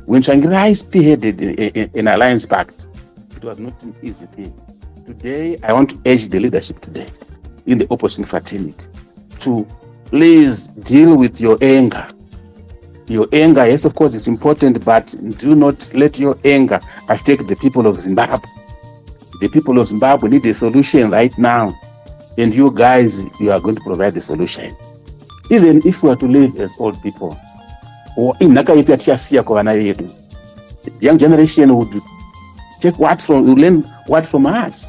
When Tsvangirai spearheaded an alliance pact, it was not an easy thing. Today, I want to urge the leadership today in the opposition fraternity to please deal with your anger. Your anger, yes, of course, it's important, but do not let your anger affect the people of Zimbabwe. The people of Zimbabwe need a solution right now. And you guys, you are going to provide the solution. Even if we are to live as old people, or in the young generation would learn what from us.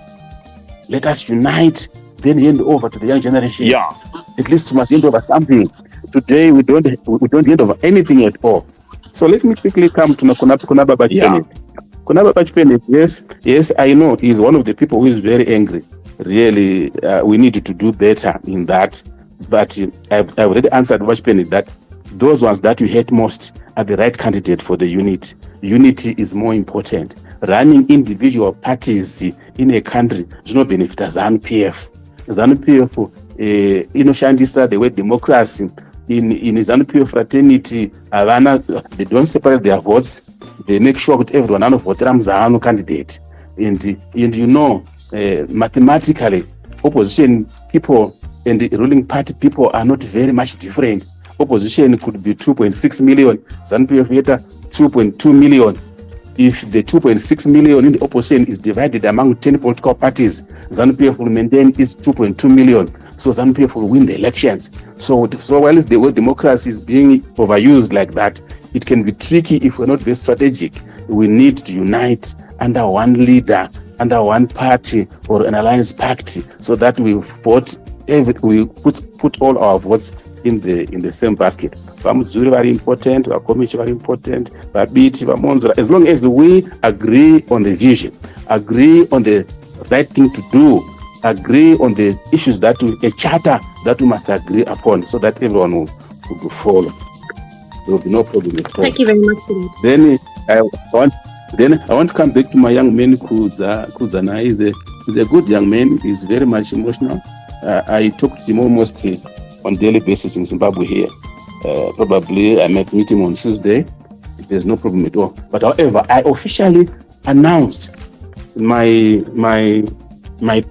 Let us unite, then hand over to the young generation. Yeah. At least we must hand over something. Today we don't hand over anything at all. So let me quickly come to Kunababa Chipenet. Kunababa Chipenet, yes, I know he's one of the people who is very angry. Really, we need to do better in that. But I've already answered Chipenet that those ones that we hate most are the right candidate for the unity. Unity is more important. Running individual parties in a country does not benefit ZANU-PF. ZANU-PF inoshandisa the word democracy in ZANU-PF fraternity. They don't separate their votes. They make sure that everyone another ZANU candidate. And you know, mathematically, opposition people and the ruling party people are not very much different. Opposition could be 2.6 million, ZANU-PF 2.2 million. If the 2.6 million in the opposition is divided among 10 political parties, ZANU-PF will maintain its 2.2 million. So ZANU-PF will win the elections. So while the word democracy is being overused like that, it can be tricky if we're not very strategic. We need to unite under one leader, under one party or an alliance pact, so that we put all our votes in the same basket. Vamuzuri very important, Vakomichi very important, Vabiti, Vamonzora. As long as we agree on the vision, agree on the right thing to do, agree on the issues a charter that we must agree upon, so that everyone will follow. There will be no problem at all. Thank you very much for that. Then I want to come back to my young man, Kuzana. He's a good young man. He's very much emotional. I talk to him almost on daily basis in Zimbabwe here. Probably I might meet him on Tuesday. There's no problem at all. But however, I officially announced my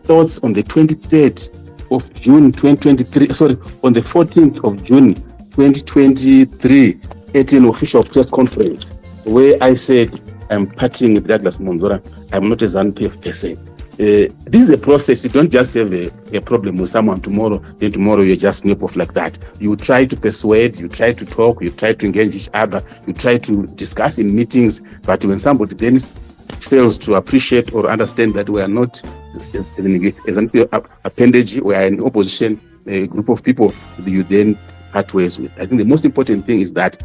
thoughts on the 23rd of June 2023. Sorry, on the 14th of June 2023 at an official press conference where I said I'm parting with Douglas Monzora. I'm not a ZANU-PF person. This is a process. You don't just have a problem with someone tomorrow, then tomorrow you just snap off like that. You try to persuade, you try to talk, you try to engage each other, you try to discuss in meetings, but when somebody then fails to appreciate or understand that we are not as an appendage, we are in opposition, a group of people, you then part ways with. I think the most important thing is that,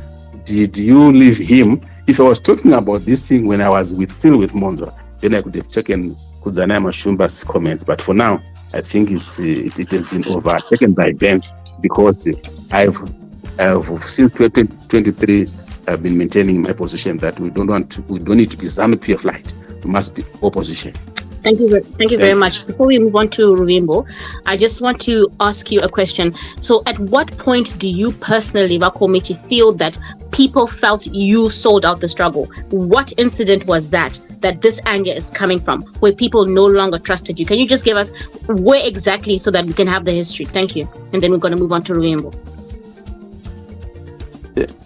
did you leave him? If I was talking about this thing when I was still with Monzo, then I could have taken Kudzanai Mashumba's comments. But for now, I think it has been overtaken by Ben, because I've since 2023 I've been maintaining my position that we don't need to be ZANU-PF light. We must be opposition. Thank you very much. Before we move on to Ruvimbo, I just want to ask you a question. So at what point do you personally, Vakomichi, feel that people felt you sold out the struggle? What incident was that this anger is coming from, where people no longer trusted you? Can you just give us where exactly, so that we can have the history? Thank you. And then we're going to move on to Ruvimbo.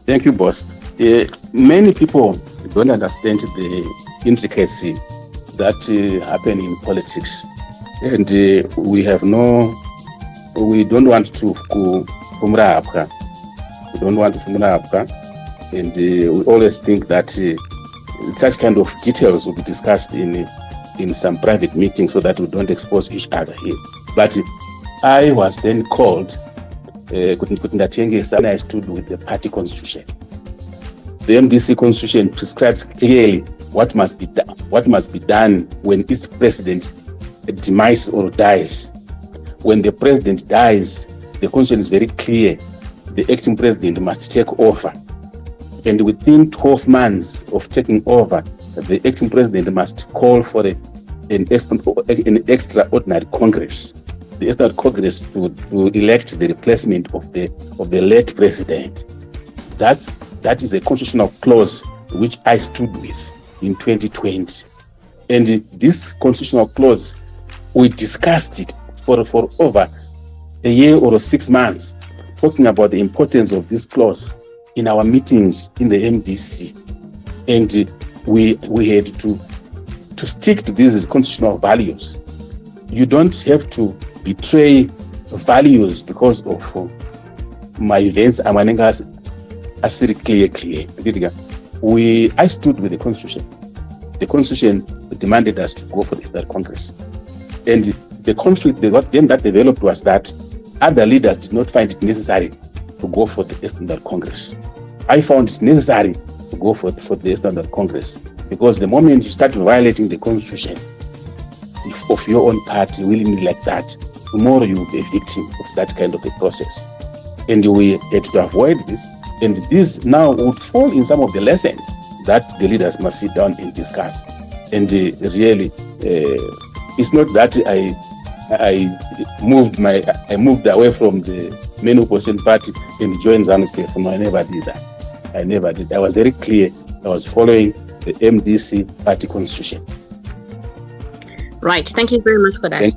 Thank you, boss. Many people don't understand the intricacy that happen in politics, and we don't want to kumrapka. We don't want to kumrapka, and we always think that such kind of details will be discussed in some private meetings, so that we don't expose each other here. But I was then called. I stood with the party constitution. The MDC constitution prescribes clearly what must be done when its president demises or dies. When the president dies, the constitution is very clear. The acting president must take over. And within 12 months of taking over, the acting president must call for an extraordinary Congress. The extraordinary Congress to elect the replacement of the late president. That is a constitutional clause which I stood with in 2020. And this constitutional clause, we discussed it for over a year or 6 months, talking about the importance of this clause in our meetings in the MDC. And we had to stick to these constitutional values. You don't have to betray values because of my events. I said clear. I stood with the Constitution. The Constitution demanded us to go for the External Congress. And the conflict that developed was that other leaders did not find it necessary to go for the External Congress. I found it necessary to go for the External Congress because the moment you start violating the Constitution of your own party willingly like that, tomorrow you will be a victim of that kind of a process. And we had to avoid this. And this now would fall in some of the lessons that the leaders must sit down and discuss. And really, it's not that I moved away from the main opposition party and joined ZANU. No, I never did that. I never did. I was very clear. I was following the MDC party constitution. Right. Thank you very much for that.